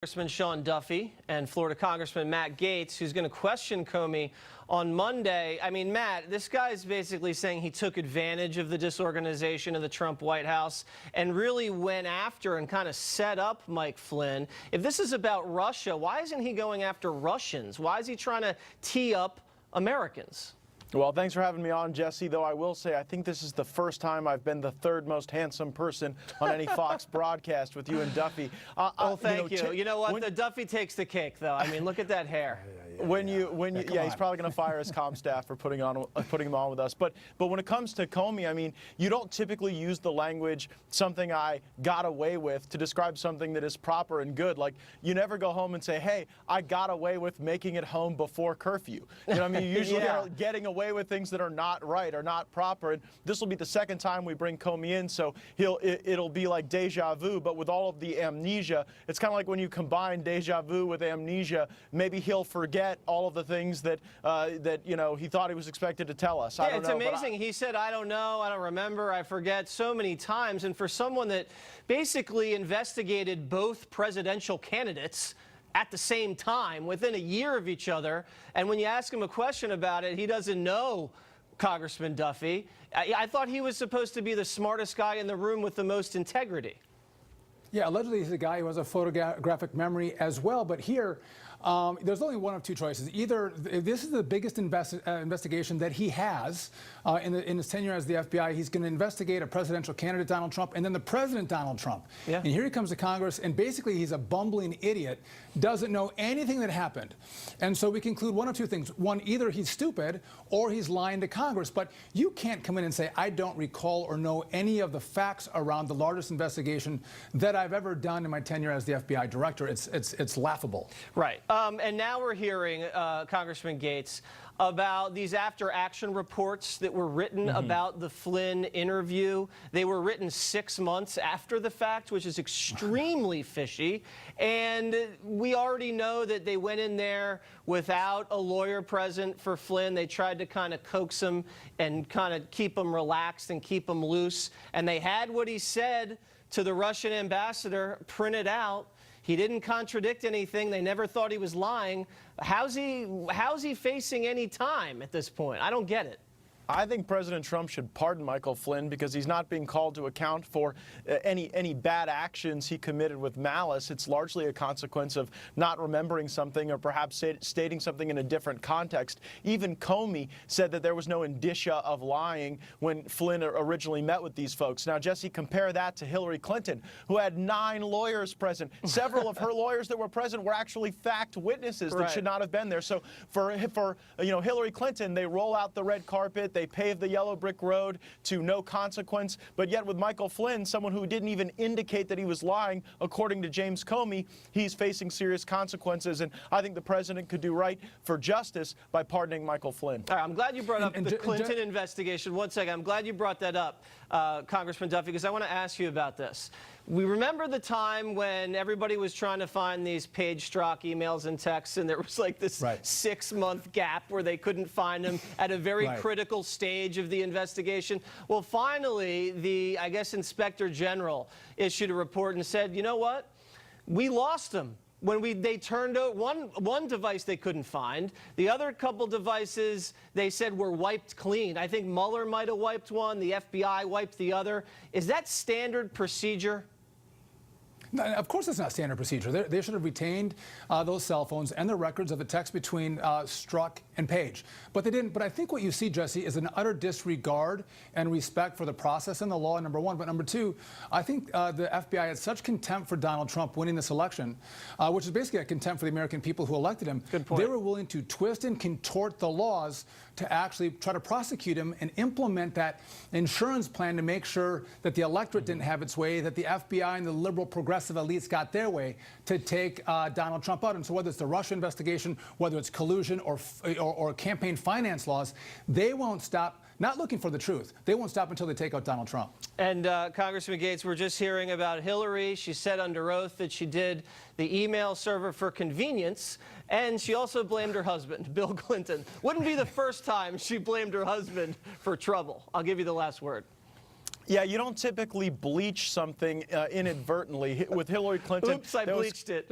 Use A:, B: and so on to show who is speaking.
A: Congressman Sean Duffy and Florida Congressman Matt Gaetz, who's going to question Comey on Monday. I mean, Matt, this guy's basically saying he took advantage of the disorganization of the Trump White House and really went after and kind of set up Mike Flynn. If this is about Russia, why isn't he going after Russians? Why is he trying to tee up Americans?
B: Well, thanks for having me on, Jesse, though I will say I think this is the first time I've been the third most handsome person on any Fox broadcast with you and Duffy.
A: Oh, thank you. You know what? The Duffy takes the cake, though. I mean, look at that hair.
B: Yeah, he's probably going to fire his comm staff for putting him on with us. But when it comes to Comey, I mean, you don't typically use the language "something I got away with" to describe something that is proper and good. Like, you never go home and say, "Hey, I got away with making it home before curfew." You know what I mean? You usually are getting away with things that are not right or not proper. And this will be the second time we bring Comey in, so it'll be like deja vu, but with all of the amnesia. It's kind of like when you combine deja vu with amnesia. Maybe he'll forget all of the things that you know, he thought he was expected to tell us.
A: Yeah, it's amazing. He said, "I don't know, I don't remember, I forget," so many times. And for someone that basically investigated both presidential candidates at the same time, within a year of each other, and when you ask him a question about it, he doesn't know, Congressman Duffy. I thought he was supposed to be the smartest guy in the room with the most integrity.
C: Yeah, allegedly he's a guy who has a photographic memory as well, but here, there's only one of two choices. Either this is the biggest investigation that he has in his tenure as the FBI. He's going to investigate a presidential candidate, Donald Trump, and then the president, Donald Trump. Yeah. And here he comes to Congress, and basically he's a bumbling idiot, doesn't know anything that happened. And so we conclude one of two things. One, either he's stupid or he's lying to Congress. But you can't come in and say, "I don't recall or know any of the facts around the largest investigation that I've ever done in my tenure as the FBI director." It's laughable.
A: Right. And now we're hearing, Congressman Gaetz, about these after-action reports that were written about the Flynn interview. They were written 6 months after the fact, which is extremely fishy. And we already know that they went in there without a lawyer present for Flynn. They tried to kind of coax him and kind of keep him relaxed and keep him loose. And they had what he said to the Russian ambassador printed out. He didn't contradict anything. They never thought he was lying. How's he facing any time at this point? I don't get it.
B: I think President Trump should pardon Michael Flynn because he's not being called to account for any bad actions he committed with malice. It's largely a consequence of not remembering something or perhaps stating something in a different context. Even Comey said that there was no indicia of lying when Flynn originally met with these folks. Now, Jesse, compare that to Hillary Clinton, who had 9 lawyers present. Several of her lawyers that were present were actually fact witnesses that should not have been there. So for Hillary Clinton, they roll out the red carpet. They paved the yellow brick road to no consequence. But yet with Michael Flynn, someone who didn't even indicate that he was lying, according to James Comey, he's facing serious consequences. And I think the president could do right for justice by pardoning Michael Flynn.
A: All right, I'm glad you brought up the Clinton investigation. One second. I'm glad you brought that up, Congressman Duffy, because I want to ask you about this. We remember the time when everybody was trying to find these Page Strzok emails and texts, and there was like this 6-month gap where they couldn't find them at a very critical stage of the investigation. Well, finally, the, I guess, Inspector General issued a report and said, you know what? We lost them. When they turned out one device they couldn't find. The other couple devices they said were wiped clean. I think Mueller might have wiped one. The FBI wiped the other. Is that standard procedure?
C: No, of course it's not standard procedure. They should have retained those cell phones and the records of the text between Strzok and Page. But they didn't. But I think what you see, Jesse, is an utter disregard and respect for the process and the law, number one. But number two, I think the FBI had such contempt for Donald Trump winning this election, which is basically a contempt for the American people who elected him.
A: Good point.
C: They were willing to twist and contort the laws to actually try to prosecute him and implement that insurance plan to make sure that the electorate didn't have its way, that the FBI and the liberal progressive elites got their way to take Donald Trump out. And so whether it's the Russia investigation, whether it's collusion or campaign finance laws, they won't stop not looking for the truth. They won't stop until they take out Donald Trump.
A: And Congressman Gaetz, we're just hearing about Hillary. She said under oath that she did the email server for convenience, and she also blamed her husband, Bill Clinton. Wouldn't be the first time she blamed her husband for trouble. I'll give you the last word.
B: Yeah, you don't typically bleach something inadvertently. With Hillary Clinton,
A: oops, I bleached it.